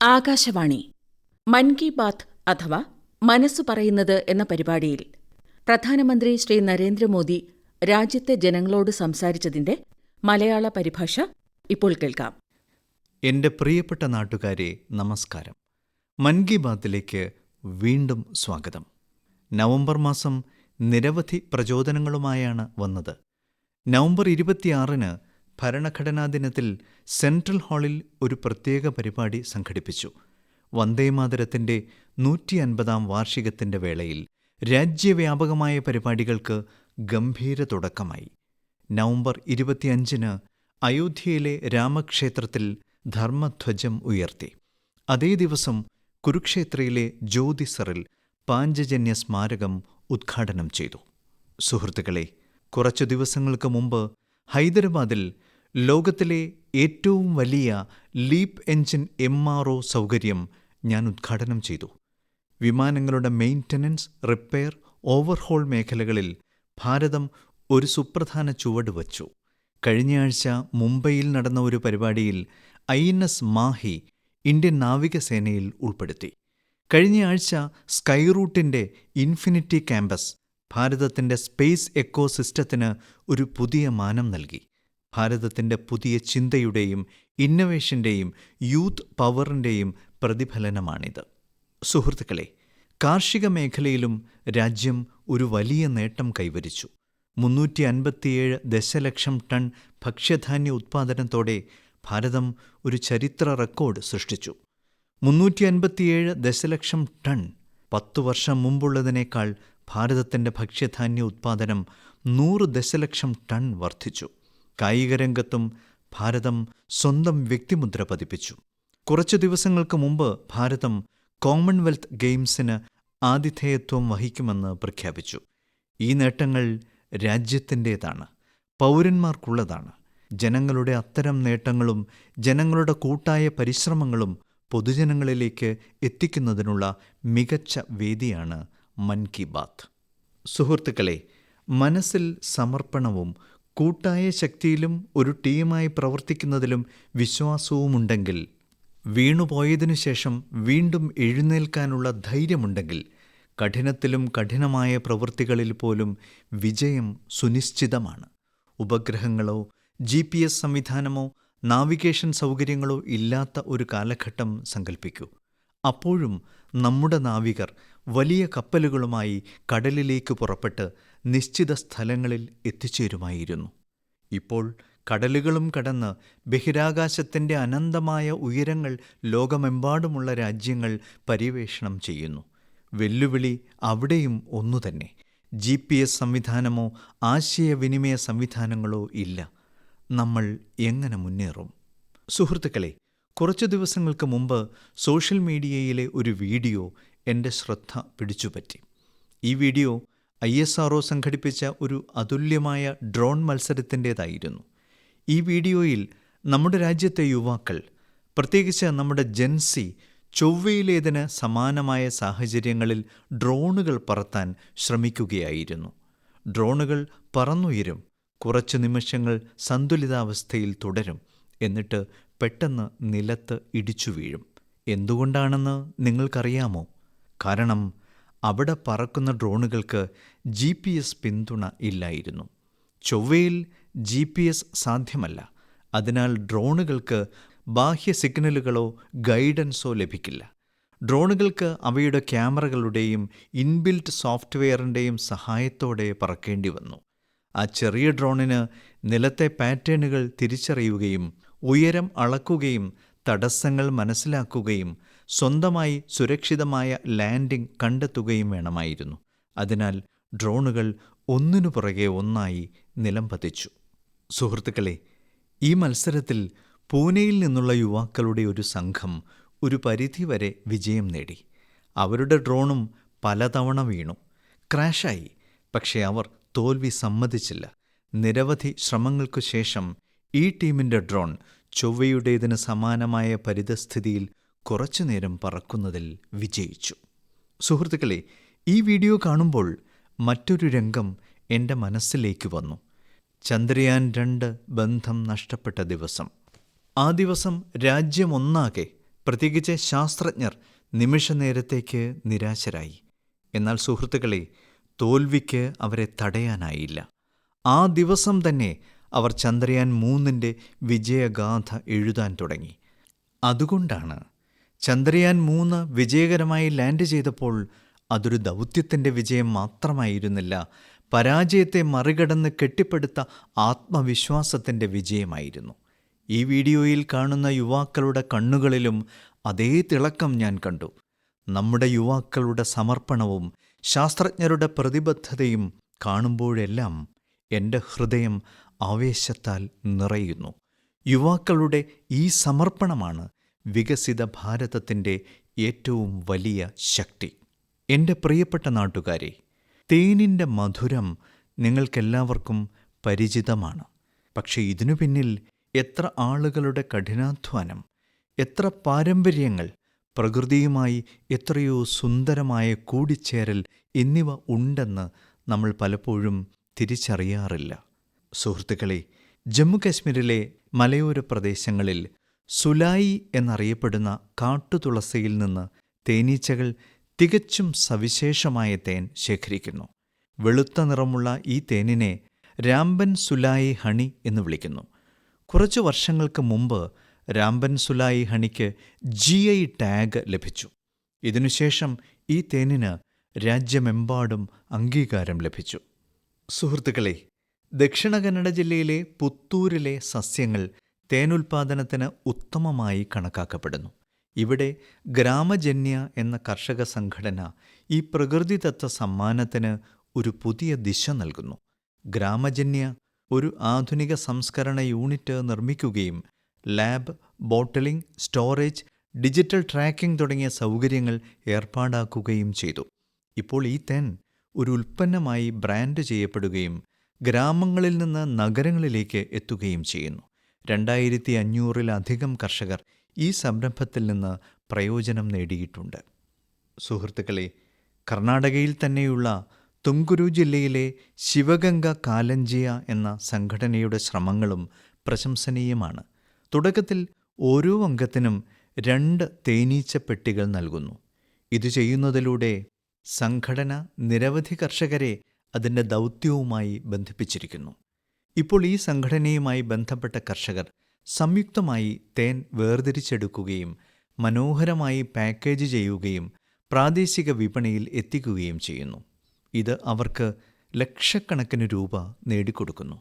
ആകാശവാണി മൻ കി ബാത്ത് അഥവാ മനസ്സു പറയുന്നത് എന്ന പരിപാടിയിൽ പ്രധാനമന്ത്രി ശ്രീ നരേന്ദ്രമോദി രാജ്യത്തെ ജനങ്ങളോട് സംസാരിച്ചതിന്റെ മലയാള പരിഭാഷ ഇപ്പോൾ കേൾക്കാം. എൻ്റെ പ്രിയപ്പെട്ട നാട്ടുകാരെ, നമസ്കാരം. മൻ കി ബാത്തിലേക്ക് വീണ്ടും സ്വാഗതം. നവംബർ മാസം നിരവധി പ്രചോദനങ്ങളുമായാണ് വന്നത്. നവംബർ 26-ന് ഭരണഘടനാ ദിനത്തിൽ സെൻട്രൽ ഹാളിൽ ഒരു പ്രത്യേക പരിപാടി സംഘടിപ്പിച്ചു. വന്ദേമാതരത്തിൻ്റെ 150-ാം വാർഷികത്തിൻ്റെ വേളയിൽ രാജ്യവ്യാപകമായ പരിപാടികൾക്ക് ഗംഭീര തുടക്കമായി. നവംബർ 25-ന് അയോധ്യയിലെ രാമക്ഷേത്രത്തിൽ ധർമ്മധ്വജം ഉയർത്തി. അതേ ദിവസം കുരുക്ഷേത്രയിലെ ജ്യോതിസറിൽ പാഞ്ചജന്യ സ്മാരകം ഉദ്ഘാടനം ചെയ്തു. സുഹൃത്തുക്കളെ, കുറച്ചു ദിവസങ്ങൾക്ക് മുമ്പ് ഹൈദരാബാദിൽ ലോകത്തിലെ ഏറ്റവും വലിയ ലീപ്പ് എഞ്ചിൻ MRO സൗകര്യം ഞാൻ ഉദ്ഘാടനം ചെയ്തു. വിമാനങ്ങളുടെ മെയിൻ്റനൻസ്, റിപ്പയർ, ഓവർഹോൾ മേഖലകളിൽ ഭാരതം ഒരു സുപ്രധാന ചുവട് വച്ചു. കഴിഞ്ഞയാഴ്ച മുംബൈയിൽ നടന്ന ഒരു പരിപാടിയിൽ INS മാഹി ഇന്ത്യൻ നാവികസേനയിൽ ഉൾപ്പെടുത്തി. കഴിഞ്ഞയാഴ്ച സ്കൈ റൂട്ടിൻ്റെ ഇൻഫിനിറ്റി ക്യാമ്പസ് ഭാരതത്തിൻ്റെ സ്പേസ് എക്കോസിസ്റ്റത്തിന് ഒരു പുതിയ മാനം നൽകി. ഭാരതത്തിൻ്റെ പുതിയ ചിന്തയുടെയും ഇന്നൊവേഷൻ്റെയും യൂത്ത് പവറിൻ്റെയും പ്രതിഫലനമാണിത്. സുഹൃത്തുക്കളെ, കാർഷിക മേഖലയിലും രാജ്യം ഒരു വലിയ നേട്ടം കൈവരിച്ചു. 357 ദശലക്ഷം ടൺ ഭക്ഷ്യധാന്യ ഉത്പാദനത്തോടെ ഭാരതം ഒരു ചരിത്ര റെക്കോർഡ് സൃഷ്ടിച്ചു. 357 ദശലക്ഷം ടൺ. 10 വർഷം മുമ്പുള്ളതിനേക്കാൾ ഭാരതത്തിൻ്റെ ഭക്ഷ്യധാന്യ ഉത്പാദനം 100 ദശലക്ഷം ടൺ വർദ്ധിച്ചു. കായികരംഗത്തും ഭാരതം സ്വന്തം വ്യക്തിമുദ്ര പതിപ്പിച്ചു. കുറച്ചു ദിവസങ്ങൾക്ക് മുമ്പ് ഭാരതം കോമൺവെൽത്ത് ഗെയിംസിന് ആതിഥേയത്വം വഹിക്കുമെന്ന് പ്രഖ്യാപിച്ചു. ഈ നേട്ടങ്ങൾ രാജ്യത്തിൻ്റേതാണ്, പൗരന്മാർക്കുള്ളതാണ്. ജനങ്ങളുടെ അത്തരം നേട്ടങ്ങളും ജനങ്ങളുടെ കൂട്ടായ പരിശ്രമങ്ങളും പൊതുജനങ്ങളിലേക്ക് എത്തിക്കുന്നതിനുള്ള മികച്ച വേദിയാണ് മൻ കി ബാത്ത്. സുഹൃത്തുക്കളെ, മനസ്സിൽ സമർപ്പണവും കൂട്ടായ ശക്തിയിലും ഒരു ടീമായി പ്രവർത്തിക്കുന്നതിലും വിശ്വാസവുമുണ്ടെങ്കിൽ, വീണുപോയതിനു ശേഷം വീണ്ടും എഴുന്നേൽക്കാനുള്ള ധൈര്യമുണ്ടെങ്കിൽ, കഠിനത്തിലും കഠിനമായ പ്രവൃത്തികളിൽ പോലും വിജയം സുനിശ്ചിതമാണ്. ഉപഗ്രഹങ്ങളോ GPS സംവിധാനമോ നാവിഗേഷൻ സൗകര്യങ്ങളോ ഇല്ലാത്ത ഒരു കാലഘട്ടം സങ്കല്പിക്കൂ. അപ്പോഴും നമ്മുടെ നാവികർ വലിയ കപ്പലുകളുമായി കടലിലേക്ക് പുറപ്പെട്ട് നിശ്ചിത സ്ഥലങ്ങളിൽ എത്തിച്ചേരുമായിരുന്നു. ഇപ്പോൾ കടലുകളും കടന്ന് ബഹിരാകാശത്തിൻ്റെ അനന്തമായ ഉയരങ്ങൾ ലോകമെമ്പാടുമുള്ള രാജ്യങ്ങൾ പര്യവേഷണം ചെയ്യുന്നു. വെല്ലുവിളി അവിടെയും ഒന്നുതന്നെ. GPS സംവിധാനമോ ആശയവിനിമയ സംവിധാനങ്ങളോ ഇല്ല. നമ്മൾ എങ്ങനെ മുന്നേറും? സുഹൃത്തുക്കളെ, കുറച്ചു ദിവസങ്ങൾക്ക് മുമ്പ് സോഷ്യൽ മീഡിയയിലെ ഒരു വീഡിയോ എൻ്റെ ശ്രദ്ധ പിടിച്ചുപറ്റി. ഈ വീഡിയോ ISRO സംഘടിപ്പിച്ച ഒരു അതുല്യമായ ഡ്രോൺ മത്സരത്തിൻ്റേതായിരുന്നു. ഈ വീഡിയോയിൽ നമ്മുടെ രാജ്യത്തെ യുവാക്കൾ, പ്രത്യേകിച്ച് നമ്മുടെ ജെൻസി, ചൊവ്വയിലേതിന് സമാനമായ സാഹചര്യങ്ങളിൽ ഡ്രോണുകൾ പറത്താൻ ശ്രമിക്കുകയായിരുന്നു. ഡ്രോണുകൾ പറന്നുയരും, കുറച്ച് നിമിഷങ്ങൾ സന്തുലിതാവസ്ഥയിൽ തുടരും, എന്നിട്ട് പെട്ടെന്ന് നിലത്ത് ഇടിച്ചു വീഴും. എന്തുകൊണ്ടാണെന്ന് നിങ്ങൾക്കറിയാമോ? കാരണം അവിടെ പറക്കുന്ന ഡ്രോണുകൾക്ക് GPS പിന്തുണ ഇല്ലായിരുന്നു. ചൊവ്വയിൽ GPS സാധ്യമല്ല. അതിനാൽ ഡ്രോണുകൾക്ക് ബാഹ്യ സിഗ്നലുകളോ ഗൈഡൻസോ ലഭിക്കില്ല. ഡ്രോണുകൾക്ക് അവയുടെ ക്യാമറകളുടെയും ഇൻബിൽറ്റ് സോഫ്റ്റ്വെയറിൻ്റെയും സഹായത്തോടെ പറക്കേണ്ടി വന്നു. ആ ചെറിയ ഡ്രോണിന് നിലത്തെ പാറ്റേണുകൾ തിരിച്ചറിയുകയും ഉയരം അളക്കുകയും തടസ്സങ്ങൾ മനസ്സിലാക്കുകയും സ്വന്തമായി സുരക്ഷിതമായ ലാൻഡിംഗ് കണ്ടെത്തുകയും വേണമായിരുന്നു. അതിനാൽ ഡ്രോണുകൾ ഒന്നിനു പുറകെ ഒന്നായി നിലം പതിച്ചു. സുഹൃത്തുക്കളെ, ഈ മത്സരത്തിൽ പൂനെയിൽ നിന്നുള്ള യുവാക്കളുടെ ഒരു സംഘം ഒരു പരിധിവരെ വിജയം നേടി. അവരുടെ ഡ്രോണും പലതവണ വീണു, ക്രാഷായി. പക്ഷേ അവർ തോൽവി സമ്മതിച്ചില്ല. നിരവധി ശ്രമങ്ങൾക്കു ശേഷം ഈ ടീമിൻ്റെ ഡ്രോൺ ചൊവ്വയുടേതിന് സമാനമായ പരിതസ്ഥിതിയിൽ കുറച്ചുനേരം പറക്കുന്നതിൽ വിജയിച്ചു. സുഹൃത്തുക്കളെ, ഈ വീഡിയോ കാണുമ്പോൾ മറ്റൊരു രംഗം എൻ്റെ മനസ്സിലേക്ക് വന്നു. ചന്ദ്രയാൻ 2 ബന്ധം നഷ്ടപ്പെട്ട ദിവസം. ആ ദിവസം രാജ്യമൊന്നാകെ, പ്രത്യേകിച്ച് ശാസ്ത്രജ്ഞർ നിമിഷനേരത്തേക്ക് നിരാശരായി. എന്നാൽ സുഹൃത്തുക്കളെ, തോൽവിക്ക് അവരെ തടയാനായില്ല. ആ ദിവസം തന്നെ അവർ ചന്ദ്രയാൻ 3 വിജയഗാഥ എഴുതാൻ തുടങ്ങി. അതുകൊണ്ടാണ് ചന്ദ്രയാൻ 3 വിജയകരമായി ലാൻഡ് ചെയ്തപ്പോൾ അതൊരു ദൗത്യത്തിൻ്റെ വിജയം മാത്രമായിരുന്നില്ല, പരാജയത്തെ മറികടന്ന് കെട്ടിപ്പടുത്ത ആത്മവിശ്വാസത്തിൻ്റെ വിജയമായിരുന്നു. ഈ വീഡിയോയിൽ കാണുന്ന യുവാക്കളുടെ കണ്ണുകളിലും അതേ തിളക്കം ഞാൻ കണ്ടു. നമ്മുടെ യുവാക്കളുടെ സമർപ്പണവും ശാസ്ത്രജ്ഞരുടെ പ്രതിബദ്ധതയും കാണുമ്പോഴെല്ലാം എൻ്റെ ഹൃദയം ആവേശത്താൽ നിറയുന്നു. യുവാക്കളുടെ ഈ സമർപ്പണമാണ് വികസിത ഭാരതത്തിൻ്റെ ഏറ്റവും വലിയ ശക്തി. എൻ്റെ പ്രിയപ്പെട്ട നാട്ടുകാരെ, തേനിൻ്റെ മധുരം നിങ്ങൾക്കെല്ലാവർക്കും പരിചിതമാണ്. പക്ഷേ ഇതിനു പിന്നിൽ എത്ര ആളുകളുടെ കഠിനാധ്വാനം, എത്ര പാരമ്പര്യങ്ങൾ, പ്രകൃതിയുമായി എത്രയോ സുന്ദരമായ കൂടിച്ചേരൽ എന്നിവ ഉണ്ടെന്ന് നമ്മൾ പലപ്പോഴും തിരിച്ചറിയാറില്ല. സുഹൃത്തുക്കളെ, ജമ്മു-കശ്മീരിലെ മലയോര പ്രദേശങ്ങളിൽ സുലായി എന്നറിയപ്പെടുന്ന കാട്ടുതുളസിയിൽ നിന്ന് തേനീച്ചകൾ തികച്ചും സവിശേഷമായ തേൻ ശേഖരിക്കുന്നു. വെളുത്ത നിറമുള്ള ഈ തേനിനെ രാംബൻ സുലായി ഹണി എന്ന് വിളിക്കുന്നു. കുറച്ചു വർഷങ്ങൾക്ക് മുമ്പ് രാംബൻ സുലായി ഹണിക്ക് GI ടാഗ് ലഭിച്ചു. ഇതിനുശേഷം ഈ തേനിന് രാജ്യമെമ്പാടും അംഗീകാരം ലഭിച്ചു. സുഹൃത്തുക്കളെ, ദക്ഷിണ കന്നഡ ജില്ലയിലെ പുത്തൂരിലെ സസ്യങ്ങൾ തേനുൽപാദനത്തിന് ഉത്തമമായി കണക്കാക്കപ്പെടുന്നു. ഇവിടെ ഗ്രാമജന്യ എന്ന കർഷക സംഘടന ഈ പ്രകൃതിദത്ത സമ്മാനത്തിന് ഒരു പുതിയ ദിശ നൽകുന്നു. ഗ്രാമജന്യ ഒരു ആധുനിക സംസ്കരണ യൂണിറ്റ് നിർമ്മിക്കുകയും lab, bottling, storage, digital tracking തുടങ്ങിയ സൗകര്യങ്ങൾ ഏർപ്പാടാക്കുകയും ചെയ്തു. ഇപ്പോൾ ഈ തേൻ ഒരു ഉൽപ്പന്നമായി ബ്രാൻഡ് ചെയ്യപ്പെടുകയും ഗ്രാമങ്ങളിൽ നിന്ന് നഗരങ്ങളിലേക്ക് എത്തുകയും ചെയ്യുന്നു. 2500-ലധികം കർഷകർ ഈ സംരംഭത്തിൽ നിന്ന് പ്രയോജനം നേടിയിട്ടുണ്ട്. സുഹൃത്തുക്കളെ, കർണാടകയിൽ തന്നെയുള്ള തുംകുരു ജില്ലയിലെ ശിവഗംഗ കാലഞ്ചിയ എന്ന സംഘടനയുടെ ശ്രമങ്ങളും പ്രശംസനീയമാണ്. തുടക്കത്തിൽ ഓരോ അംഗത്തിനും 2 തേനീച്ചപ്പെട്ടികൾ നൽകുന്നു. ഇത് ചെയ്യുന്നതിലൂടെ സംഘടന നിരവധി കർഷകരെ അതിൻ്റെ ദൗത്യവുമായി ബന്ധിപ്പിച്ചിരിക്കുന്നു. ഇപ്പോൾ ഈ സംഘടനയുമായി ബന്ധപ്പെട്ട കർഷകർ സംയുക്തമായി തേൻ വേർതിരിച്ചെടുക്കുകയും മനോഹരമായി പാക്കേജ് ചെയ്യുകയും പ്രാദേശിക വിപണിയിൽ എത്തിക്കുകയും ചെയ്യുന്നു. ഇത് അവർക്ക് ലക്ഷക്കണക്കിന് രൂപ നേടിക്കൊടുക്കുന്നു.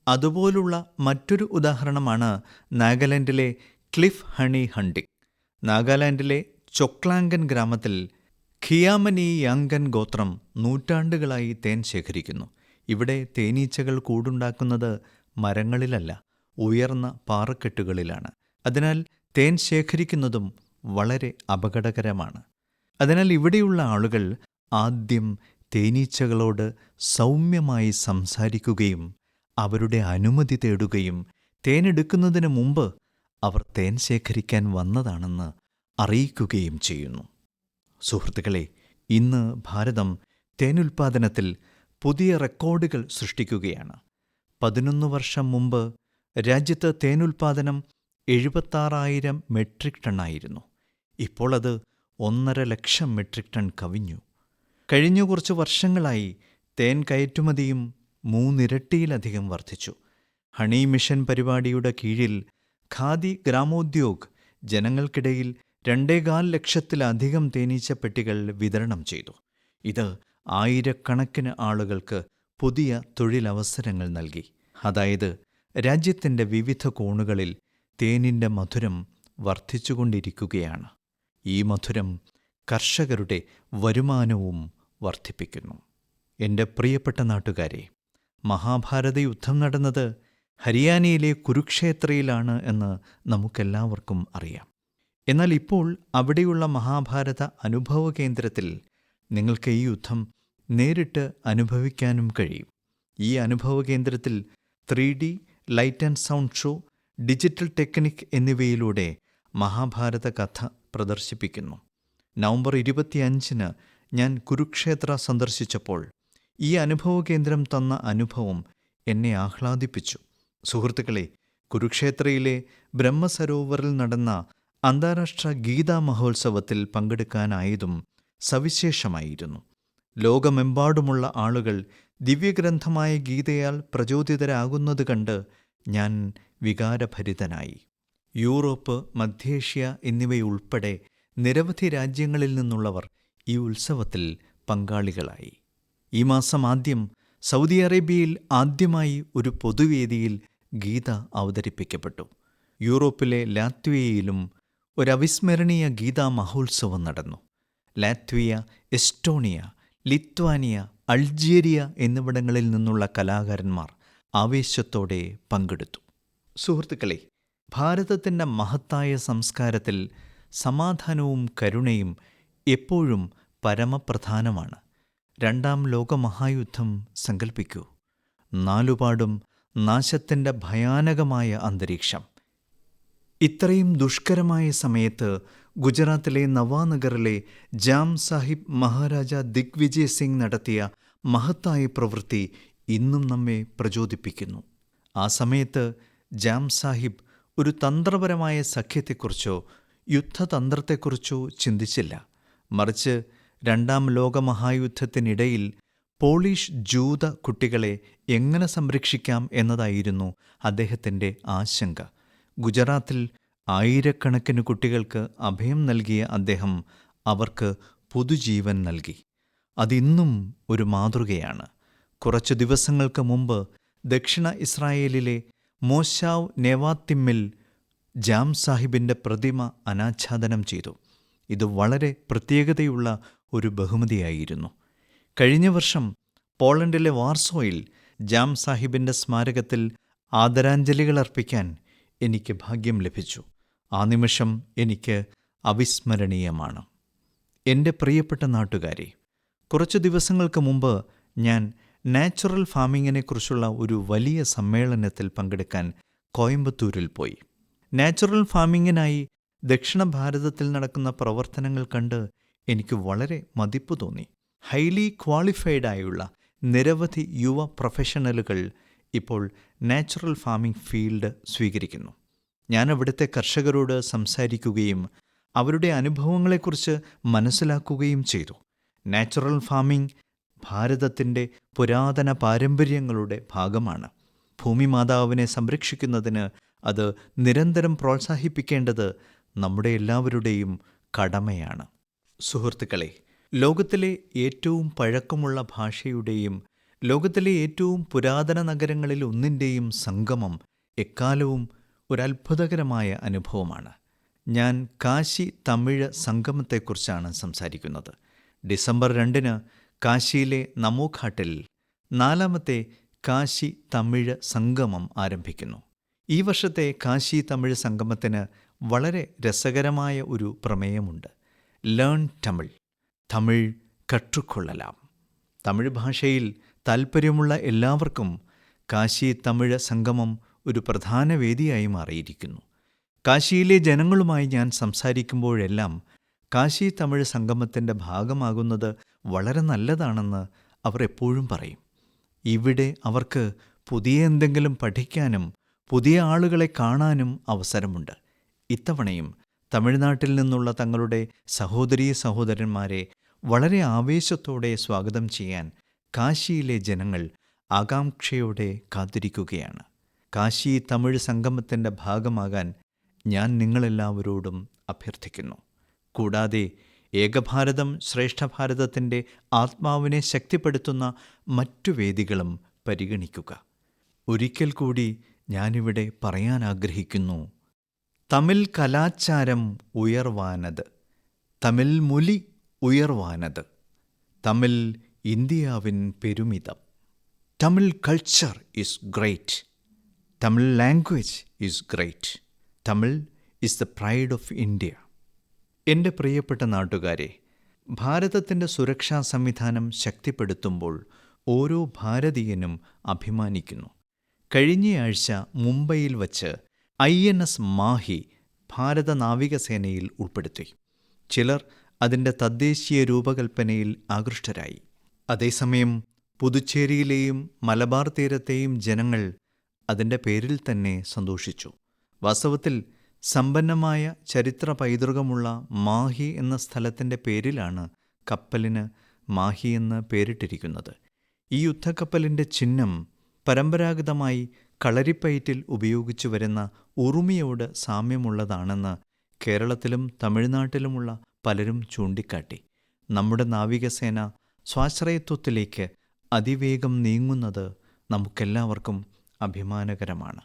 അതുപോലുള്ള മറ്റൊരു ഉദാഹരണമാണ് നാഗാലാൻഡിലെ ക്ലിഫ് ഹണി ഹണ്ടിംഗ്. നാഗാലാൻഡിലെ ചൊക്ലാങ്കൻ ഗ്രാമത്തിൽ ഖിയാമനി യാങ്കൻ ഗോത്രം നൂറ്റാണ്ടുകളായി തേൻ ശേഖരിക്കുന്നു. ഇവിടെ തേനീച്ചകൾ കൂടുണ്ടാക്കുന്നത് മരങ്ങളിലല്ല, ഉയർന്ന പാറക്കെട്ടുകളിലാണ്. അതിനാൽ തേൻ ശേഖരിക്കുന്നതും വളരെ അപകടകരമാണ്. അതിനാൽ ഇവിടെയുള്ള ആളുകൾ ആദ്യം തേനീച്ചകളോട് സൗമ്യമായി സംസാരിക്കുകയും അവരുടെ അനുമതി തേടുകയും തേനെടുക്കുന്നതിന് മുമ്പ് അവർ തേൻ ശേഖരിക്കാൻ വന്നതാണെന്ന് അറിയിക്കുകയും ചെയ്യുന്നു. സുഹൃത്തുക്കളെ, ഇന്ന് ഭാരതം തേനുൽപാദനത്തിൽ പുതിയ റെക്കോർഡുകൾ സൃഷ്ടിക്കുകയാണ്. 11 വർഷം മുമ്പ് രാജ്യത്ത് തേനുൽപാദനം 76,000 മെട്രിക് ടണ്ണായിരുന്നു. ഇപ്പോൾ അത് 1.5 ലക്ഷം മെട്രിക് ടൺ കവിഞ്ഞു. കഴിഞ്ഞ കുറച്ച് വർഷങ്ങളായി തേൻ കയറ്റുമതിയും 3 ഇരട്ടിയിലധികം വർദ്ധിച്ചു. ഹണി മിഷൻ പരിപാടിയുടെ കീഴിൽ ഖാദി ഗ്രാമോദ്യോഗ് ജനങ്ങൾക്കിടയിൽ 2.25 ലക്ഷത്തിലധികം തേനീച്ചപ്പെട്ടികൾ വിതരണം ചെയ്തു. ഇത് ആയിരക്കണക്കിന് ആളുകൾക്ക് പുതിയ തൊഴിലവസരങ്ങൾ നൽകി. അതായത് രാജ്യത്തിൻ്റെ വിവിധ കോണുകളിൽ തേനിൻ്റെ മധുരം വർദ്ധിച്ചുകൊണ്ടിരിക്കുകയാണ്. ഈ മധുരം കർഷകരുടെ വരുമാനവും വർദ്ധിപ്പിക്കുന്നു. എൻ്റെ പ്രിയപ്പെട്ട നാട്ടുകാരെ, മഹാഭാരത യുദ്ധം നടന്നത് ഹരിയാനയിലെ കുരുക്ഷേത്രയിലാണ് എന്ന് നമുക്കെല്ലാവർക്കും അറിയാം. എന്നാൽ ഇപ്പോൾ അവിടെയുള്ള മഹാഭാരത അനുഭവ കേന്ദ്രത്തിൽ നിങ്ങൾക്ക് ഈ യുദ്ധം നേരിട്ട് അനുഭവിക്കാനും കഴിയും. ഈ അനുഭവ കേന്ദ്രത്തിൽ 3D light and sound show, digital technique എന്നിവയിലൂടെ മഹാഭാരത കഥ പ്രദർശിപ്പിക്കുന്നു. നവംബർ 25-ന് ഞാൻ കുരുക്ഷേത്ര സന്ദർശിച്ചപ്പോൾ ഈ അനുഭവ കേന്ദ്രം തന്ന അനുഭവം എന്നെ ആഹ്ലാദിപ്പിച്ചു. സുഹൃത്തുക്കളെ, കുരുക്ഷേത്രയിലെ ബ്രഹ്മസരോവറിൽ നടന്ന അന്താരാഷ്ട്ര ഗീതാ മഹോത്സവത്തിൽ പങ്കെടുക്കാനായതും സവിശേഷമായിരുന്നു. ലോകമെമ്പാടുമുള്ള ആളുകൾ ദിവ്യഗ്രന്ഥമായ ഗീതയാൽ പ്രചോദിതരാകുന്നത് കണ്ട് ഞാൻ വികാരഭരിതനായി. യൂറോപ്പ്, മധ്യേഷ്യ എന്നിവയുൾപ്പെടെ നിരവധി രാജ്യങ്ങളിൽ നിന്നുള്ളവർ ഈ ഉത്സവത്തിൽ പങ്കാളികളായി. ഈ മാസം ആദ്യം സൗദി അറേബ്യയിൽ ആദ്യമായി ഒരു പൊതുവേദിയിൽ ഗീത അവതരിപ്പിക്കപ്പെട്ടു. യൂറോപ്പിലെ ലാത്വിയയിലും ഒരു അവിസ്മരണീയ ഗീതാ മഹോത്സവം നടന്നു. ലാത്വിയ, എസ്റ്റോണിയ, ലിത്വാനിയ, അൾജീരിയ എന്നിവിടങ്ങളിൽ നിന്നുള്ള കലാകാരന്മാർ ആവേശത്തോടെ പങ്കെടുത്തു. സുഹൃത്തുക്കളെ, ഭാരതത്തിൻ്റെ മഹത്തായ സംസ്കാരത്തിൽ സമാധാനവും കരുണയും എപ്പോഴും പരമപ്രധാനമാണ്. രണ്ടാം ലോകമഹായുദ്ധം സങ്കൽപ്പിക്കൂ. നാലുപാടും നാശത്തിൻ്റെ ഭയാനകമായ അന്തരീക്ഷം. ഇത്രയും ദുഷ്കരമായ സമയത്ത് ഗുജറാത്തിലെ നവാനഗറിലെ ജാം സാഹിബ് മഹാരാജ ദിഗ്വിജയ് സിംഗ് നടത്തിയ മഹത്തായ പ്രവൃത്തി ഇന്നും നമ്മെ പ്രചോദിപ്പിക്കുന്നു. ആ സമയത്ത് ജാം സാഹിബ് ഒരു തന്ത്രപരമായ സഖ്യത്തെക്കുറിച്ചോ യുദ്ധതന്ത്രത്തെക്കുറിച്ചോ ചിന്തിച്ചില്ല. മറിച്ച് രണ്ടാം ലോകമഹായുദ്ധത്തിനിടയിൽ പോളിഷ് ജൂത കുട്ടികളെ എങ്ങനെ സംരക്ഷിക്കാം എന്നതായിരുന്നു അദ്ദേഹത്തിൻ്റെ ആശങ്ക. ഗുജറാത്തിൽ ആയിരക്കണക്കിന് കുട്ടികൾക്ക് അഭയം നൽകിയ അദ്ദേഹം അവർക്ക് പുതുജീവൻ നൽകി. അതിന്നും ഒരു മാതൃകയാണ്. കുറച്ചു ദിവസങ്ങൾക്ക് മുമ്പ് ദക്ഷിണ ഇസ്രായേലിലെ മോശാവ് നെവാത്തിമ്മിൽ ജാം സാഹിബിൻ്റെ പ്രതിമ അനാച്ഛാദനം ചെയ്തു. ഇത് വളരെ പ്രത്യേകതയുള്ള ഒരു ബഹുമതിയായിരുന്നു. കഴിഞ്ഞ വർഷം പോളണ്ടിലെ വാർസോയിൽ ജാം സാഹിബിൻ്റെ സ്മാരകത്തിൽ ആദരാഞ്ജലികൾ അർപ്പിക്കാൻ എനിക്ക് ഭാഗ്യം ലഭിച്ചു. ആ നിമിഷം എനിക്ക് അവിസ്മരണീയമാണ്. എൻ്റെ പ്രിയപ്പെട്ട നാട്ടുകാരെ, കുറച്ചു ദിവസങ്ങൾക്ക് മുമ്പ് ഞാൻ നാച്ചുറൽ ഫാമിങ്ങിനെക്കുറിച്ചുള്ള ഒരു വലിയ സമ്മേളനത്തിൽ പങ്കെടുക്കാൻ കോയമ്പത്തൂരിൽ പോയി. നാച്ചുറൽ ഫാമിങ്ങിനായി ദക്ഷിണ ഭാരതത്തിൽ നടക്കുന്ന പ്രവർത്തനങ്ങൾ കണ്ട് എനിക്ക് വളരെ മതിപ്പ് തോന്നി. ഹൈലി ക്വാളിഫൈഡായുള്ള നിരവധി യുവ പ്രൊഫഷണലുകൾ ഇപ്പോൾ നാച്ചുറൽ ഫാമിംഗ് ഫീൽഡ് സ്വീകരിക്കുന്നു. ഞാൻ അവിടുത്തെ കർഷകരോട് സംസാരിക്കുകയും അവരുടെ അനുഭവങ്ങളെക്കുറിച്ച് മനസ്സിലാക്കുകയും ചെയ്തു. നാച്ചുറൽ ഫാമിംഗ് ഭാരതത്തിൻ്റെ പുരാതന പാരമ്പര്യങ്ങളുടെ ഭാഗമാണ്. ഭൂമി മാതാവിനെ സംരക്ഷിക്കുന്നതിന് അത് നിരന്തരം പ്രോത്സാഹിപ്പിക്കേണ്ടത് നമ്മുടെ എല്ലാവരുടെയും കടമയാണ്. സുഹൃത്തുക്കളെ, ലോകത്തിലെ ഏറ്റവും പഴക്കമുള്ള ഭാഷയുടെയും ലോകത്തിലെ ഏറ്റവും പുരാതന നഗരങ്ങളിൽ ഒന്നിൻ്റെയും സംഗമം എക്കാലവും ഒരത്ഭുതകരമായ അനുഭവമാണ്. ഞാൻ കാശി തമിഴ് സംഗമത്തെക്കുറിച്ചാണ് സംസാരിക്കുന്നത്. ഡിസംബർ 2 കാശിയിലെ നമോഘാട്ടിൽ 4ാമത്തെ കാശി തമിഴ് സംഗമം ആരംഭിക്കുന്നു. ഈ വർഷത്തെ കാശി തമിഴ് സംഗമത്തിന് വളരെ രസകരമായ ഒരു പ്രമേയമുണ്ട്. ലേൺ തമിഴ്, തമിഴ് കற்றுക്കൊള്ളലാം. തമിഴ് ഭാഷയിൽ താൽപ്പര്യമുള്ള എല്ലാവർക്കും കാശി തമിഴ് സംഗമം ഒരു പ്രധാന വേദിയായി മാറിയിരിക്കുന്നു. കാശിയിലെ ജനങ്ങളുമായി ഞാൻ സംസാരിക്കുമ്പോഴെല്ലാം കാശി തമിഴ് സംഗമത്തിൻ്റെ ഭാഗമാകുന്നത് വളരെ നല്ലതാണെന്ന് അവർ എപ്പോഴും പറയും. ഇവിടെ അവർക്ക് പുതിയ എന്തെങ്കിലും പഠിക്കാനും പുതിയ ആളുകളെ കാണാനും അവസരമുണ്ട്. ഇത്തവണയും തമിഴ്നാട്ടിൽ നിന്നുള്ള തങ്ങളുടെ സഹോദരീ സഹോദരന്മാരെ വളരെ ആവേശത്തോടെ സ്വാഗതം ചെയ്യാൻ കാശിയിലെ ജനങ്ങൾ ആകാംക്ഷയോടെ കാത്തിരിക്കുകയാണ്. കാശി തമിഴ് സംഗമത്തിൻ്റെ ഭാഗമാകാൻ ഞാൻ നിങ്ങളെല്ലാവരോടും അഭ്യർത്ഥിക്കുന്നു. കൂടാതെ ഏകഭാരതം ശ്രേഷ്ഠഭാരതത്തിൻ്റെ ആത്മാവിനെ ശക്തിപ്പെടുത്തുന്ന മറ്റു വേദികളും പരിഗണിക്കുക. ഒരിക്കൽ കൂടി ഞാനിവിടെ പറയാൻ ആഗ്രഹിക്കുന്നു, തമിഴ് കലാചാരം ഉയർവാനത്, തമിഴ് മൊഴി ഉയർവാനത്, തമിഴ് ഇന്ത്യാവിൻ പെരുമിതം. Tamil culture is great, Tamil language is great, Tamil is the pride of India. എൻ്റെ പ്രിയപ്പെട്ട നാട്ടുകാരെ, ഭാരതത്തിൻ്റെ സുരക്ഷാ സംവിധാനം ശക്തിപ്പെടുത്തുമ്പോൾ ഓരോ ഭാരതീയനും അഭിമാനിക്കുന്നു. കഴിഞ്ഞയാഴ്ച മുംബൈയിൽ വച്ച് INS മാഹി ഭാരത നാവികസേനയിൽ ഉൾപ്പെടുത്തി. ചിലർ അതിൻ്റെ തദ്ദേശീയ രൂപകൽപ്പനയിൽ ആകൃഷ്ടരായി. അതേസമയം പുതുച്ചേരിയിലെയും മലബാർ തീരത്തെയും ജനങ്ങൾ അതിൻ്റെ പേരിൽ തന്നെ സന്തോഷിച്ചു. വാസ്തവത്തിൽ സമ്പന്നമായ ചരിത്ര പൈതൃകമുള്ള മാഹി എന്ന സ്ഥലത്തിൻ്റെ പേരിലാണ് കപ്പലിന് മാഹി എന്ന് പേരിട്ടിരിക്കുന്നത്. ഈ യുദ്ധക്കപ്പലിൻ്റെ ചിഹ്നം പരമ്പരാഗതമായി കളരിപ്പയറ്റിൽ ഉപയോഗിച്ചു വരുന്ന ഉറുമിയോട് സാമ്യമുള്ളതാണെന്ന് കേരളത്തിലും തമിഴ്നാട്ടിലുമുള്ള പലരും ചൂണ്ടിക്കാട്ടി. നമ്മുടെ നാവികസേന സ്വാശ്രയത്വത്തിലേക്ക് അതിവേഗം നീങ്ങുന്നത് നമുക്കെല്ലാവർക്കും അഭിമാനകരമാണ്.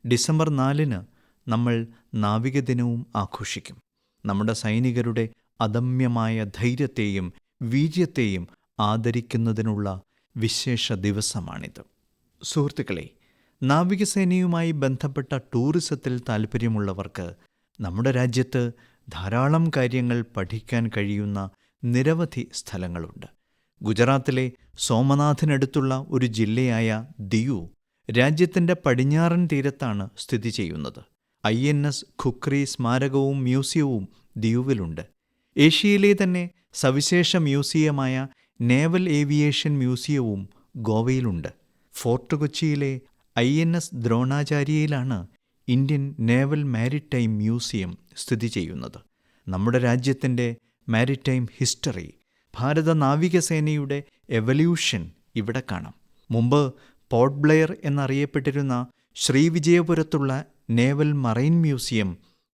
ഡിസംബർ 4 നമ്മൾ നാവികദിനവും ആഘോഷിക്കും. നമ്മുടെ സൈനികരുടെ അദമ്യമായ ധൈര്യത്തെയും വീര്യത്തെയും ആദരിക്കുന്നതിനുള്ള വിശേഷ ദിവസമാണിത്. സുഹൃത്തുക്കളെ, നാവികസേനയുമായി ബന്ധപ്പെട്ട ടൂറിസത്തിൽ താൽപ്പര്യമുള്ളവർക്ക് നമ്മുടെ രാജ്യത്ത് ധാരാളം കാര്യങ്ങൾ പഠിക്കാൻ കഴിയുന്ന നിരവധി സ്ഥലങ്ങളുണ്ട്. ഗുജറാത്തിലെ സോമനാഥിനടുത്തുള്ള ഒരു ജില്ലയായ ദിയു രാജ്യത്തിൻ്റെ പടിഞ്ഞാറൻ തീരത്താണ് സ്ഥിതി ചെയ്യുന്നത്. INS ഖുക്രി സ്മാരകവും മ്യൂസിയവും ദിയുവിലുണ്ട്. ഏഷ്യയിലെ തന്നെ സവിശേഷ മ്യൂസിയമായ നേവൽ ഏവിയേഷൻ മ്യൂസിയവും ഗോവയിലുണ്ട്. ഫോർട്ട് കൊച്ചിയിലെ INS ദ്രോണാചാര്യയിലാണ് ഇന്ത്യൻ നേവൽ മാരിടൈം മ്യൂസിയം സ്ഥിതി ചെയ്യുന്നത്. നമ്മുടെ രാജ്യത്തിൻ്റെ മാരിടൈം ഹിസ്റ്ററി, ഭാരത നാവികസേനയുടെ എവല്യൂഷൻ ഇവിടെ കാണാം. മുമ്പ് പോർട്ട് ബ്ലെയർ എന്നറിയപ്പെട്ടിരുന്ന ശ്രീവിജയപുരത്തുള്ള നേവൽ മറൈൻ മ്യൂസിയം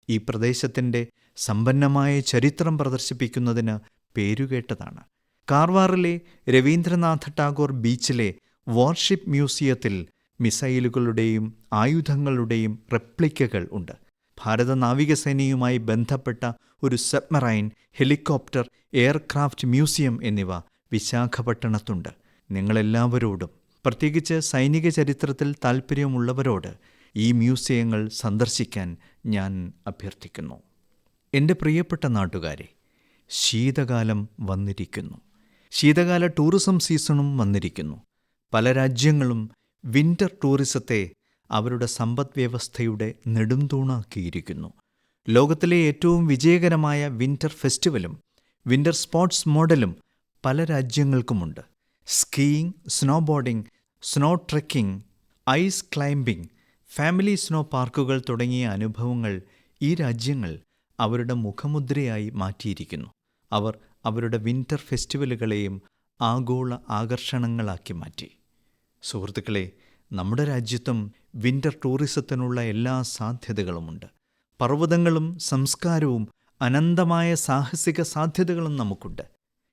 ഈ പ്രദേശത്തിൻ്റെ സമ്പന്നമായ ചരിത്രം പ്രദർശിപ്പിക്കുന്നതിന് പേരുകേട്ടതാണ്. കാർവാറിലെ രവീന്ദ്രനാഥ ടാഗോർ ബീച്ചിലെ വാർഷിപ്പ് മ്യൂസിയത്തിൽ മിസൈലുകളുടെയും ആയുധങ്ങളുടെയും റെപ്ലിക്കകൾ ഉണ്ട്. ഭാരത നാവികസേനയുമായി ബന്ധപ്പെട്ട ഒരു സബ്മറൈൻ, ഹെലികോപ്റ്റർ, എയർക്രാഫ്റ്റ് മ്യൂസിയം എന്നിവ വിശാഖപട്ടണത്തുണ്ട്. നിങ്ങളെല്ലാവരോടും, പ്രത്യേകിച്ച് സൈനിക ചരിത്രത്തിൽ താൽപ്പര്യമുള്ളവരോട് ഈ മ്യൂസിയങ്ങൾ സന്ദർശിക്കാൻ ഞാൻ അഭ്യർത്ഥിക്കുന്നു. എൻ്റെ പ്രിയപ്പെട്ട നാട്ടുകാരെ, ശീതകാലം വന്നിരിക്കുന്നു. ശീതകാല ടൂറിസം സീസണും വന്നിരിക്കുന്നു. പല രാജ്യങ്ങളും വിൻ്റർ ടൂറിസത്തെ അവരുടെ സമ്പദ് വ്യവസ്ഥയുടെ നെടുംതൂണാക്കിയിരിക്കുന്നു. ലോകത്തിലെ ഏറ്റവും വിജയകരമായ വിൻ്റർ ഫെസ്റ്റിവലും വിൻ്റർ സ്പോർട്സ് മോഡലും പല രാജ്യങ്ങൾക്കുമുണ്ട്. Skiing, snow boarding, snow trekking, ice climbing, family snow പാർക്കുകൾ തുടങ്ങിയ അനുഭവങ്ങൾ ഈ രാജ്യങ്ങൾ അവരുടെ മുഖമുദ്രയായി മാറ്റിയിരിക്കുന്നു. അവർ അവരുടെ വിൻ്റർ ഫെസ്റ്റിവലുകളെയും ആഗോള ആകർഷണങ്ങളാക്കി മാറ്റി. സുഹൃത്തുക്കളെ, നമ്മുടെ രാജ്യത്തും വിൻ്റർ ടൂറിസത്തിനുള്ള എല്ലാ സാധ്യതകളുമുണ്ട്. പർവ്വതങ്ങളും സംസ്കാരവും അനന്തമായ സാഹസിക സാധ്യതകളും നമുക്കുണ്ട്.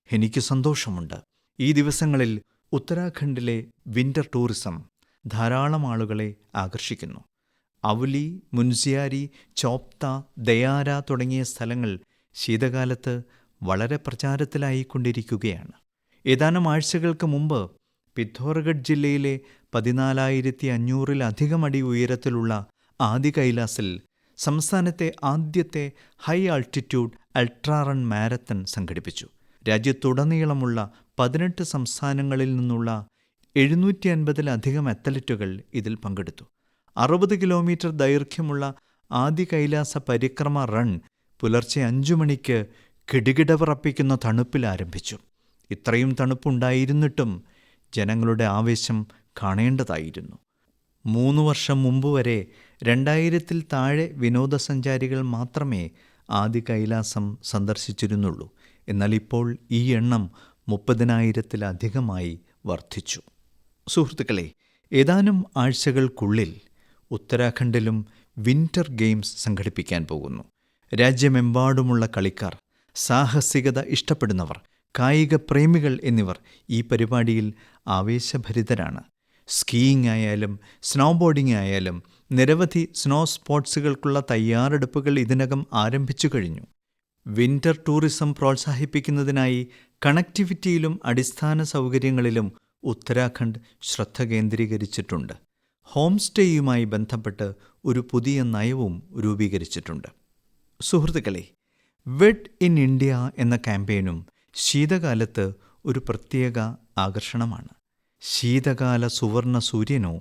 എനിക്ക് സന്തോഷമുണ്ട്. ഈ ദിവസങ്ങളിൽ ഉത്തരാഖണ്ഡിലെ വിൻ്റർ ടൂറിസം ധാരാളം ആളുകളെ ആകർഷിക്കുന്നു. ഔലി, മുൻസിയാരി, ചോപ്ത, ദയാര തുടങ്ങിയ സ്ഥലങ്ങൾ ശീതകാലത്ത് വളരെ പ്രചാരത്തിലായിക്കൊണ്ടിരിക്കുകയാണ്. ഏതാനും ആഴ്ചകൾക്ക് മുമ്പ് പിഥോർഗഡ് ജില്ലയിലെ 14,500 അടി ഉയരത്തിലുള്ള ആദി കൈലാസിൽ സംസ്ഥാനത്തെ ആദ്യത്തെ high altitude ultra run marathon സംഘടിപ്പിച്ചു. രാജ്യത്തുടനീളമുള്ള 18 സംസ്ഥാനങ്ങളിൽ നിന്നുള്ള 750-ലധികം അത്ലറ്റുകൾ ഇതിൽ പങ്കെടുത്തു. 60 കിലോമീറ്റർ ദൈർഘ്യമുള്ള ആദി കൈലാസ പരിക്രമ റൺ പുലർച്ചെ 5 മണിക്ക് കിടുകിട വിറപ്പിക്കുന്ന തണുപ്പിൽ ആരംഭിച്ചു. ഇത്രയും തണുപ്പുണ്ടായിരുന്നിട്ടും ജനങ്ങളുടെ ആവേശം കാണേണ്ടതായിരുന്നു. 3 വർഷം മുമ്പ് വരെ 2000-ൽ താഴെ വിനോദസഞ്ചാരികൾ മാത്രമേ ആദി കൈലാസം സന്ദർശിച്ചിരുന്നുള്ളൂ. എന്നാൽ ഇപ്പോൾ ഈ എണ്ണം 30,000-ലധികമായി വർദ്ധിച്ചു. സുഹൃത്തുക്കളെ, ഏതാനും ആഴ്ചകൾക്കുള്ളിൽ ഉത്തരാഖണ്ഡിലും വിൻ്റർ ഗെയിംസ് സംഘടിപ്പിക്കാൻ പോകുന്നു. രാജ്യമെമ്പാടുമുള്ള കളിക്കാർ, സാഹസികത ഇഷ്ടപ്പെടുന്നവർ, കായിക പ്രേമികൾ എന്നിവർ ഈ പരിപാടിയിൽ ആവേശഭരിതരാണ്. സ്കീയിങ് ആയാലും സ്നോ ബോർഡിംഗ് ആയാലും നിരവധി സ്നോ സ്പോർട്സുകൾക്കുള്ള തയ്യാറെടുപ്പുകൾ ഇതിനകം ആരംഭിച്ചു കഴിഞ്ഞു. വിൻ്റർ ടൂറിസം പ്രോത്സാഹിപ്പിക്കുന്നതിനായി കണക്ടിവിറ്റിയിലും അടിസ്ഥാന സൗകര്യങ്ങളിലും ഉത്തരാഖണ്ഡ് ശ്രദ്ധ കേന്ദ്രീകരിച്ചിട്ടുണ്ട്. ഹോം സ്റ്റേയുമായി ബന്ധപ്പെട്ട് ഒരു പുതിയ നയവും രൂപീകരിച്ചിട്ടുണ്ട്. സുഹൃത്തുക്കളെ, വെഡ് ഇൻ ഇന്ത്യ എന്ന ക്യാമ്പയിനും ശീതകാലത്ത് ഒരു പ്രത്യേക ആകർഷണമാണ്. ശീതകാല സുവർണ സൂര്യനോ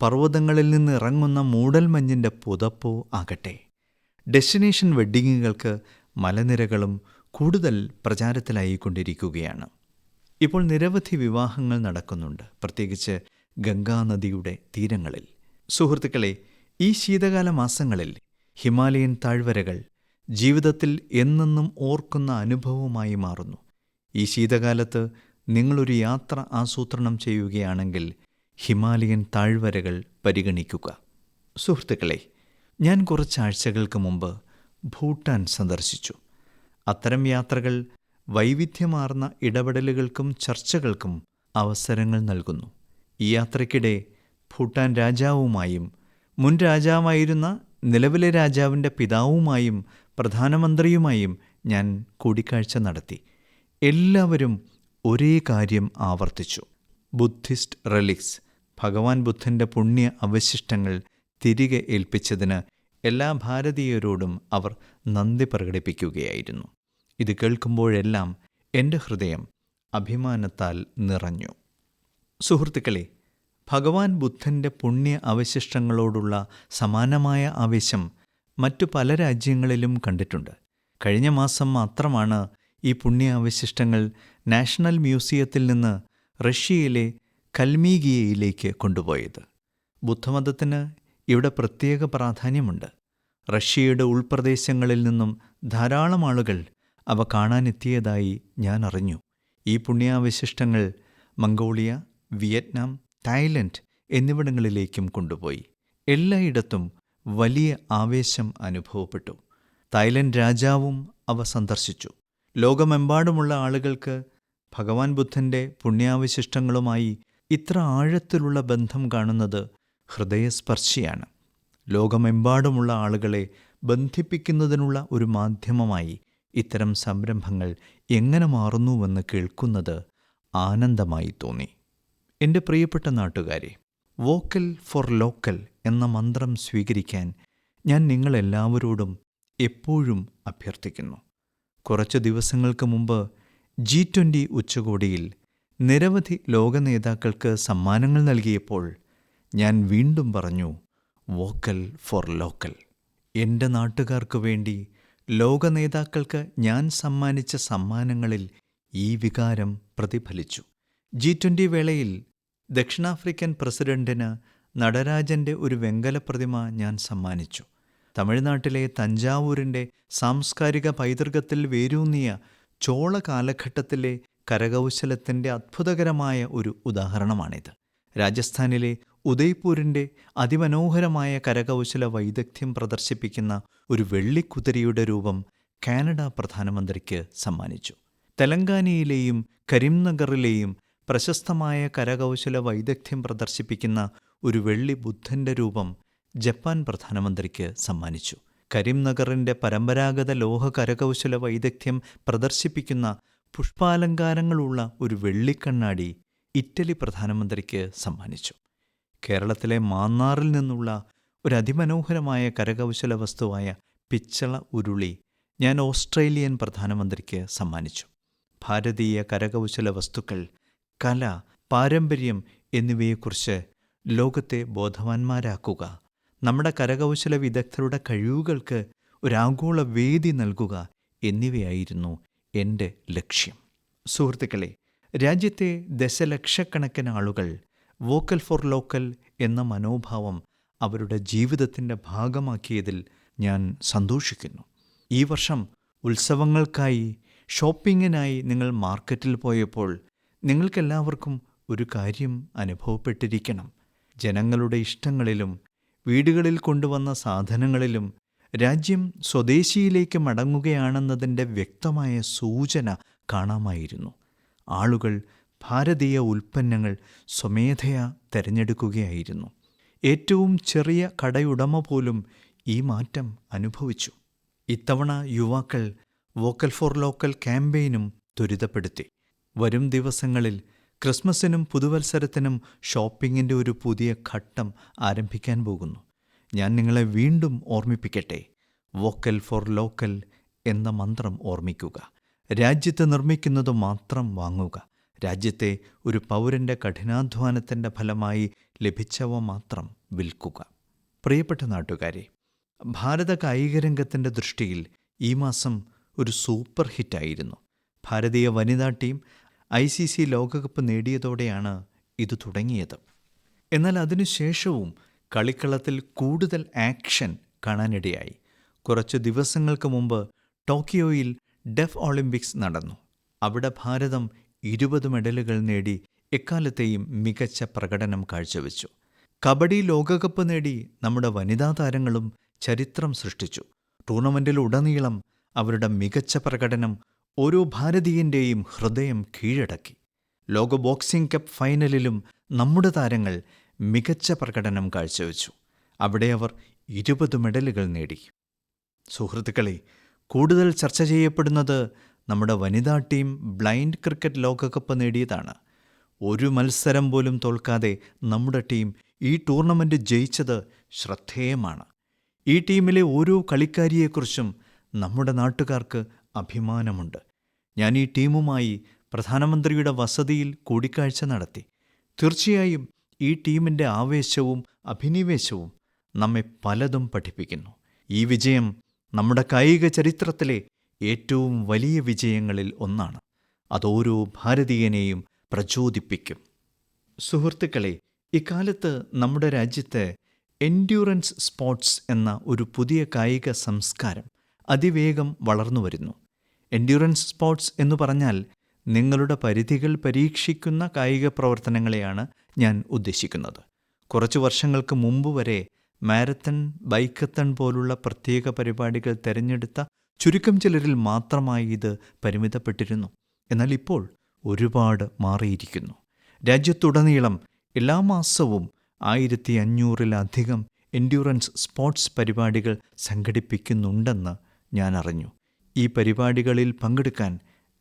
പർവ്വതങ്ങളിൽ നിന്ന് ഇറങ്ങുന്ന മൂടൽമഞ്ഞിൻ്റെ പുതപ്പോ ആകട്ടെ, ഡെസ്റ്റിനേഷൻ വെഡ്ഡിങ്ങുകൾക്ക് മലനിരകളും കൂടുതൽ പ്രചാരത്തിലായിക്കൊണ്ടിരിക്കുകയാണ്. ഇപ്പോൾ നിരവധി വിവാഹങ്ങൾ നടക്കുന്നുണ്ട്, പ്രത്യേകിച്ച് ഗംഗാനദിയുടെ തീരങ്ങളിൽ. സുഹൃത്തുക്കളെ, ഈ ശീതകാല മാസങ്ങളിൽ ഹിമാലയൻ താഴ്വരകൾ ജീവിതത്തിൽ എന്നെന്നും ഓർക്കുന്ന അനുഭവമായി മാറുന്നു. ഈ ശീതകാലത്ത് നിങ്ങളൊരു യാത്ര ആസൂത്രണം ചെയ്യുകയാണെങ്കിൽ ഹിമാലയൻ താഴ്വരകൾ പരിഗണിക്കുക. സുഹൃത്തുക്കളെ, ഞാൻ കുറച്ചാഴ്ചകൾക്ക് മുമ്പ് ഭൂട്ടാൻ സന്ദർശിച്ചു. അത്തരം യാത്രകൾ വൈവിധ്യമാർന്ന ഇടപെടലുകൾക്കും ചർച്ചകൾക്കും അവസരങ്ങൾ നൽകുന്നു. ഈ യാത്രയ്ക്കിടെ ഭൂട്ടാൻ രാജാവുമായും മുൻ രാജാവായിരുന്ന നിലവിലെ രാജാവിൻ്റെ പിതാവുമായും പ്രധാനമന്ത്രിയുമായും ഞാൻ കൂടിക്കാഴ്ച നടത്തി. എല്ലാവരും ഒരേ കാര്യം ആവർത്തിച്ചു. ബുദ്ധിസ്റ്റ് റെലിക്സ്, ഭഗവാൻ ബുദ്ധൻ്റെ പുണ്യ അവശിഷ്ടങ്ങൾ തിരികെ ഏൽപ്പിച്ചതിന് എല്ലാ ഭാരതീയരോടും അവർ നന്ദി പ്രകടിപ്പിക്കുകയായിരുന്നു. ഇത് കേൾക്കുമ്പോഴെല്ലാം എൻ്റെ ഹൃദയം അഭിമാനത്താൽ നിറഞ്ഞു. സുഹൃത്തുക്കളെ, ഭഗവാൻ ബുദ്ധൻ്റെ പുണ്യ അവശിഷ്ടങ്ങളോടുള്ള സമാനമായ ആവേശം മറ്റു പല രാജ്യങ്ങളിലും കണ്ടിട്ടുണ്ട്. കഴിഞ്ഞ മാസം മാത്രമാണ് ഈ പുണ്യ അവശിഷ്ടങ്ങൾ നാഷണൽ മ്യൂസിയത്തിൽ നിന്ന് റഷ്യയിലെ കൽമീഗിയയിലേക്ക് കൊണ്ടുപോയത്. ബുദ്ധമതത്തിന് ഇവിടെ പ്രത്യേക പ്രാധാന്യമുണ്ട്. റഷ്യയുടെ ഉൾപ്രദേശങ്ങളിൽ നിന്നും ധാരാളം ആളുകൾ അവ കാണാനെത്തിയതായി ഞാൻ അറിഞ്ഞു. ഈ പുണ്യാവശിഷ്ടങ്ങൾ മംഗോളിയ, വിയറ്റ്നാം, തായ്ലൻഡ് എന്നിവിടങ്ങളിലേക്കും കൊണ്ടുപോയി. എല്ലായിടത്തും വലിയ ആവേശം അനുഭവപ്പെട്ടു. തായ്ലൻഡ് രാജാവും അവ സന്ദർശിച്ചു. ലോകമെമ്പാടുമുള്ള ആളുകൾക്ക് ഭഗവാൻ ബുദ്ധൻ്റെ പുണ്യാവശിഷ്ടങ്ങളുമായി ഇത്ര ആഴത്തിലുള്ള ബന്ധം കാണുന്നത് ഹൃദയസ്പർശിയാണ്. ലോകമെമ്പാടുമുള്ള ആളുകളെ ബന്ധിപ്പിക്കുന്നതിനുള്ള ഒരു മാധ്യമമായി ഇത്തരം സംരംഭങ്ങൾ എങ്ങനെ മാറുന്നുവെന്ന് കേൾക്കുന്നത് ആനന്ദമായി തോന്നി. എൻ്റെ പ്രിയപ്പെട്ട നാട്ടുകാരെ, വോക്കൽ ഫോർ ലോക്കൽ എന്ന മന്ത്രം സ്വീകരിക്കാൻ ഞാൻ നിങ്ങളെല്ലാവരോടും എപ്പോഴും അഭ്യർത്ഥിക്കുന്നു. കുറച്ച് ദിവസങ്ങൾക്ക് മുമ്പ് G20 ഉച്ചകോടിയിൽ നിരവധി ലോക നേതാക്കൾക്ക് സമ്മാനങ്ങൾ നൽകിയപ്പോൾ ഞാൻ വീണ്ടും പറഞ്ഞു, വോക്കൽ ഫോർ ലോക്കൽ. എൻ്റെ നാട്ടുകാർക്ക് വേണ്ടി ലോക നേതാക്കൾക്ക് ഞാൻ സമ്മാനിച്ച സമ്മാനങ്ങളിൽ ഈ വികാരം പ്രതിഫലിച്ചു. G20 വേളയിൽ ദക്ഷിണാഫ്രിക്കൻ പ്രസിഡന്റിന് നടരാജൻ്റെ ഒരു വെങ്കല പ്രതിമ ഞാൻ സമ്മാനിച്ചു. തമിഴ്നാട്ടിലെ തഞ്ചാവൂരിൻ്റെ സാംസ്കാരിക പൈതൃകത്തിൽ വേരൂന്നിയ ചോള കാലഘട്ടത്തിലെ കരകൗശലത്തിൻ്റെ അത്ഭുതകരമായ ഒരു ഉദാഹരണമാണിത്. രാജസ്ഥാനിലെ ഉദയ്പൂരിൻ്റെ അതിമനോഹരമായ കരകൗശല വൈദഗ്ധ്യം പ്രദർശിപ്പിക്കുന്ന ഒരു വെള്ളിക്കുതിരയുടെ രൂപം കാനഡ പ്രധാനമന്ത്രിക്ക് സമ്മാനിച്ചു. തെലങ്കാനയിലെയും കരിംനഗറിലെയും പ്രശസ്തമായ കരകൗശല വൈദഗ്ധ്യം പ്രദർശിപ്പിക്കുന്ന ഒരു വെള്ളി ബുദ്ധൻ്റെ രൂപം ജപ്പാൻ പ്രധാനമന്ത്രിക്ക് സമ്മാനിച്ചു. കരിംനഗറിൻ്റെ പരമ്പരാഗത ലോഹ കരകൗശല വൈദഗ്ധ്യം പ്രദർശിപ്പിക്കുന്ന പുഷ്പാലങ്കാരങ്ങളുള്ള ഒരു വെള്ളിക്കണ്ണാടി ഇറ്റലി പ്രധാനമന്ത്രിക്ക് സമ്മാനിച്ചു. കേരളത്തിലെ മാന്നാറിൽ നിന്നുള്ള ഒരു അതിമനോഹരമായ കരകൗശല വസ്തുവായ പിച്ചള ഉരുളി ഞാൻ ഓസ്ട്രേലിയൻ പ്രധാനമന്ത്രിക്ക് സമ്മാനിച്ചു. ഭാരതീയ കരകൗശല വസ്തുക്കൾ, കല, പാരമ്പര്യം എന്നിവയെക്കുറിച്ച് ലോകത്തെ ബോധവാന്മാരാക്കുക, നമ്മുടെ കരകൗശല വിദഗ്ധരുടെ കഴിവുകൾക്ക് ഒരാഗോള വേദി നൽകുക എന്നിവയായിരുന്നു എൻ്റെ ലക്ഷ്യം. സുഹൃത്തുക്കളെ, രാജ്യത്തെ ദശലക്ഷക്കണക്കിന് ആളുകൾ വോക്കൽ ഫോർ ലോക്കൽ എന്ന മനോഭാവം അവരുടെ ജീവിതത്തിൻ്റെ ഭാഗമാക്കിയതിൽ ഞാൻ സന്തോഷിക്കുന്നു. ഈ വർഷം ഉത്സവങ്ങൾക്കായി, ഷോപ്പിങ്ങിനായി നിങ്ങൾ മാർക്കറ്റിൽ പോയപ്പോൾ നിങ്ങൾക്കെല്ലാവർക്കും ഒരു കാര്യം അനുഭവപ്പെട്ടിരിക്കണം. ജനങ്ങളുടെ ഇഷ്ടങ്ങളിലും വീടുകളിൽ കൊണ്ടുവന്ന സാധനങ്ങളിലും രാജ്യം സ്വദേശിയിലേക്ക് മടങ്ങുകയാണെന്നതിൻ്റെ വ്യക്തമായ സൂചന കാണാമായിരുന്നു. ആളുകൾ ഭാരതീയ ഉൽപ്പന്നങ്ങൾ സ്വമേധയാ തിരഞ്ഞെടുക്കുകയായിരുന്നു. ഏറ്റവും ചെറിയ കടയുടമ പോലും ഈ മാറ്റം അനുഭവിച്ചു. ഇത്തവണ യുവാക്കൾ വോക്കൽ ഫോർ ലോക്കൽ ക്യാമ്പയിനും ത്വരിതപ്പെടുത്തി. വരും ദിവസങ്ങളിൽ ക്രിസ്മസിനും പുതുവത്സരത്തിനും ഷോപ്പിങ്ങിൻ്റെ ഒരു പുതിയ ഘട്ടം ആരംഭിക്കാൻ പോകുന്നു. ഞാൻ നിങ്ങളെ വീണ്ടും ഓർമ്മിപ്പിക്കട്ടെ, വോക്കൽ ഫോർ ലോക്കൽ എന്ന മന്ത്രം ഓർമ്മിക്കുക. രാജ്യത്ത് നിർമ്മിക്കുന്നത് മാത്രം വാങ്ങുക. രാജ്യത്തെ ഒരു പൗരൻ്റെ കഠിനാധ്വാനത്തിൻ്റെ ഫലമായി ലഭിച്ചവ മാത്രം വിൽക്കുക. പ്രിയപ്പെട്ട നാട്ടുകാരെ, ഭാരത കായികരംഗത്തിൻ്റെ ദൃഷ്ടിയിൽ ഈ മാസം ഒരു സൂപ്പർ ഹിറ്റായിരുന്നു. ഭാരതീയ വനിതാ ടീം ICC ലോകകപ്പ് നേടിയതോടെയാണ് ഇത് തുടങ്ങിയത്. എന്നാൽ അതിനുശേഷവും കളിക്കളത്തിൽ കൂടുതൽ ആക്ഷൻ കാണാനിടയായി. കുറച്ച് ദിവസങ്ങൾക്ക് മുമ്പ് ടോക്കിയോയിൽ ഡെഫ് ഒളിമ്പിക്സ് നടന്നു. അവിടെ ഭാരതം 20 മെഡലുകൾ നേടി എക്കാലത്തെയും മികച്ച പ്രകടനം കാഴ്ചവെച്ചു. കബഡി ലോകകപ്പ് നേടി നമ്മുടെ വനിതാ താരങ്ങളും ചരിത്രം സൃഷ്ടിച്ചു. ടൂർണമെന്റിലുടനീളം അവരുടെ മികച്ച പ്രകടനം ഓരോ ഭാരതീയന്റെയും ഹൃദയം കീഴടക്കി. ലോക ബോക്സിംഗ് കപ്പ് ഫൈനലിലും നമ്മുടെ താരങ്ങൾ മികച്ച പ്രകടനം കാഴ്ചവെച്ചു. അവിടെ അവർ 20 മെഡലുകൾ നേടി. സുഹൃത്തുക്കളെ, കൂടുതൽ ചർച്ച ചെയ്യപ്പെടുന്നത് നമ്മുടെ വനിതാ ടീം ബ്ലൈൻഡ് ക്രിക്കറ്റ് ലോകകപ്പ് നേടിയതാണ്. ഒരു മത്സരം പോലും തോൽക്കാതെ നമ്മുടെ ടീം ഈ ടൂർണമെന്റ് ജയിച്ചത് ശ്രദ്ധേയമാണ്. ഈ ടീമിലെ ഓരോ കളിക്കാരിയെക്കുറിച്ചും നമ്മുടെ നാട്ടുകാർക്ക് അഭിമാനമുണ്ട്. ഞാൻ ഈ ടീമുമായി പ്രധാനമന്ത്രിയുടെ വസതിയിൽ കൂടിക്കാഴ്ച നടത്തി. തീർച്ചയായും ഈ ടീമിൻ്റെ ആവേശവും അഭിനിവേശവും നമ്മെ പലതും പഠിപ്പിക്കുന്നു. ഈ വിജയം നമ്മുടെ കായിക ചരിത്രത്തിലെ ഏറ്റവും വലിയ വിജയങ്ങളിൽ ഒന്നാണ്. അതോരോ ഭാരതീയനെയും പ്രചോദിപ്പിക്കും. സുഹൃത്തുക്കളെ, ഇക്കാലത്ത് നമ്മുടെ രാജ്യത്ത് എൻഡ്യൂറൻസ് സ്പോർട്സ് എന്ന ഒരു പുതിയ കായിക സംസ്കാരം അതിവേഗം വളർന്നു വരുന്നു. എൻഡ്യൂറൻസ് സ്പോർട്സ് എന്ന് പറഞ്ഞാൽ നിങ്ങളുടെ പരിധികൾ പരീക്ഷിക്കുന്ന കായിക പ്രവർത്തനങ്ങളെയാണ് ഞാൻ ഉദ്ദേശിക്കുന്നത്. കുറച്ചു വർഷങ്ങൾക്ക് മുമ്പ് വരെ മാരത്തൺ, ബൈക്കത്തൺ പോലുള്ള പ്രത്യേക പരിപാടികൾ തിരഞ്ഞെടുത്ത ചുരുക്കം ചിലരിൽ മാത്രമായി ഇത് പരിമിതപ്പെട്ടിരുന്നു. എന്നാൽ ഇപ്പോൾ ഒരുപാട് മാറിയിരിക്കുന്നു. രാജ്യത്തുടനീളം എല്ലാ മാസവും 1500-ലധികം എൻഡ്യൂറൻസ് സ്പോർട്സ് പരിപാടികൾ സംഘടിപ്പിക്കുന്നുണ്ടെന്ന് ഞാൻ അറിഞ്ഞു. ഈ പരിപാടികളിൽ പങ്കെടുക്കാൻ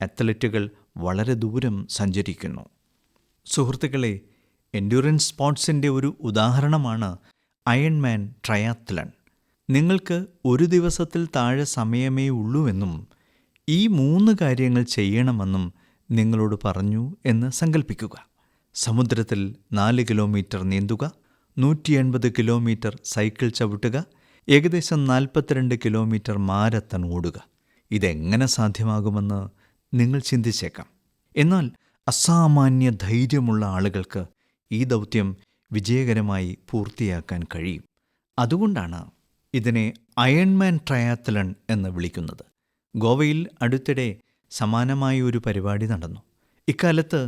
അത്ലറ്റുകൾ വളരെ ദൂരം സഞ്ചരിക്കുന്നു. സുഹൃത്തുക്കളെ, എൻഡ്യൂറൻസ് സ്പോർട്സിൻ്റെ ഒരു ഉദാഹരണമാണ് അയൺമാൻ ട്രയാത്ലൺ. നിങ്ങൾക്ക് ഒരു ദിവസത്തിൽ താഴെ സമയമേ ഉള്ളൂവെന്നും ഈ 3 കാര്യങ്ങൾ ചെയ്യണമെന്നും നിങ്ങളോട് പറഞ്ഞു എന്ന് സങ്കല്പിക്കുക. സമുദ്രത്തിൽ 4 കിലോമീറ്റർ നീന്തുക, 180 കിലോമീറ്റർ സൈക്കിൾ ചവിട്ടുക, ഏകദേശം 42 കിലോമീറ്റർ മാരത്തൺ ഓടുക. ഇതെങ്ങനെ സാധ്യമാകുമെന്ന് നിങ്ങൾ ചിന്തിച്ചേക്കാം. എന്നാൽ അസാമാന്യ ധൈര്യമുള്ള ആളുകൾക്ക് ഈ ദൗത്യം വിജയകരമായി പൂർത്തിയാക്കാൻ കഴിയും. അതുകൊണ്ടാണ് ഇതിനെ അയൺമാൻ ട്രയാത്ലൺ എന്ന് വിളിക്കുന്നത്. ഗോവയിൽ അടുത്തിടെ സമാനമായ ഒരു പരിപാടി നടന്നു. ഇക്കാലത്ത്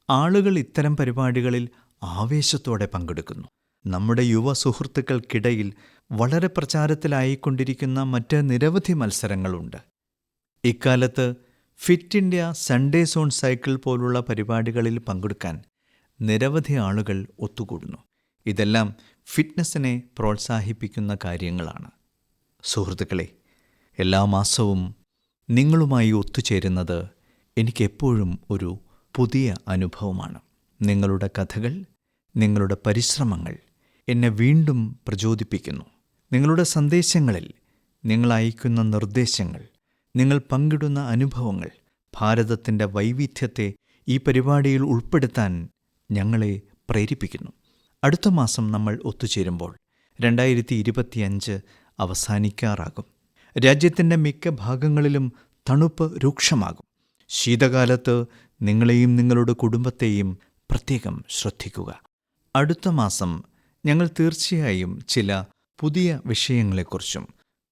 ആളുകൾ ഇത്തരം പരിപാടികളിൽ ആവേശത്തോടെ പങ്കെടുക്കുന്നു. നമ്മുടെ യുവ സുഹൃത്തുക്കൾക്കിടയിൽ വളരെ പ്രചാരത്തിലായിക്കൊണ്ടിരിക്കുന്ന മറ്റ് നിരവധി മത്സരങ്ങളുണ്ട്. ഇക്കാലത്ത് fit India Sunday zone cycle പോലുള്ള പരിപാടികളിൽ പങ്കെടുക്കാൻ നിരവധി ആളുകൾ ഒത്തുകൂടുന്നു. ഇതെല്ലാം ഫിറ്റ്നസ്സിനെ പ്രോത്സാഹിപ്പിക്കുന്ന കാര്യങ്ങളാണ്. സുഹൃത്തുക്കളെ, എല്ലാ മാസവും നിങ്ങളുമായി ഒത്തുചേരുന്നത് എനിക്കെപ്പോഴും ഒരു പുതിയ അനുഭവമാണ്. നിങ്ങളുടെ കഥകൾ, നിങ്ങളുടെ പരിശ്രമങ്ങൾ എന്നെ വീണ്ടും പ്രചോദിപ്പിക്കുന്നു. നിങ്ങളുടെ സന്ദേശങ്ങളിൽ നിങ്ങൾ അയക്കുന്ന നിർദ്ദേശങ്ങൾ, നിങ്ങൾ പങ്കിടുന്ന അനുഭവങ്ങൾ ഭാരതത്തിൻ്റെ വൈവിധ്യത്തെ ഈ പരിപാടിയിൽ ഉൾപ്പെടുത്താൻ ഞങ്ങളെ പ്രേരിപ്പിക്കുന്നു. അടുത്ത മാസം നമ്മൾ ഒത്തുചേരുമ്പോൾ 2025 അവസാനിക്കാറാകും. രാജ്യത്തിൻ്റെ മിക്ക ഭാഗങ്ങളിലും തണുപ്പ് രൂക്ഷമാകും. ശീതകാലത്ത് നിങ്ങളെയും നിങ്ങളുടെ കുടുംബത്തെയും പ്രത്യേകം ശ്രദ്ധിക്കുക. അടുത്ത മാസം ഞങ്ങൾ തീർച്ചയായും ചില പുതിയ വിഷയങ്ങളെക്കുറിച്ചും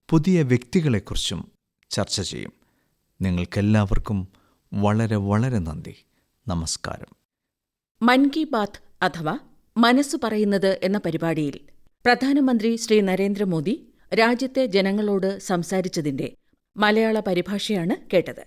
പുതിയ വ്യക്തികളെക്കുറിച്ചും ചർച്ച ചെയ്യും. നിങ്ങൾക്കെല്ലാവർക്കും വളരെ വളരെ നന്ദി. നമസ്കാരം. മൻ കി ബാത്ത് അഥവാ മനസ്സു പറയുന്നത് എന്ന പരിപാടിയിൽ പ്രധാനമന്ത്രി ശ്രീ നരേന്ദ്രമോദി രാജ്യത്തെ ജനങ്ങളോട് സംസാരിച്ചതിന്റെ മലയാള പരിഭാഷയാണ് കേട്ടത്.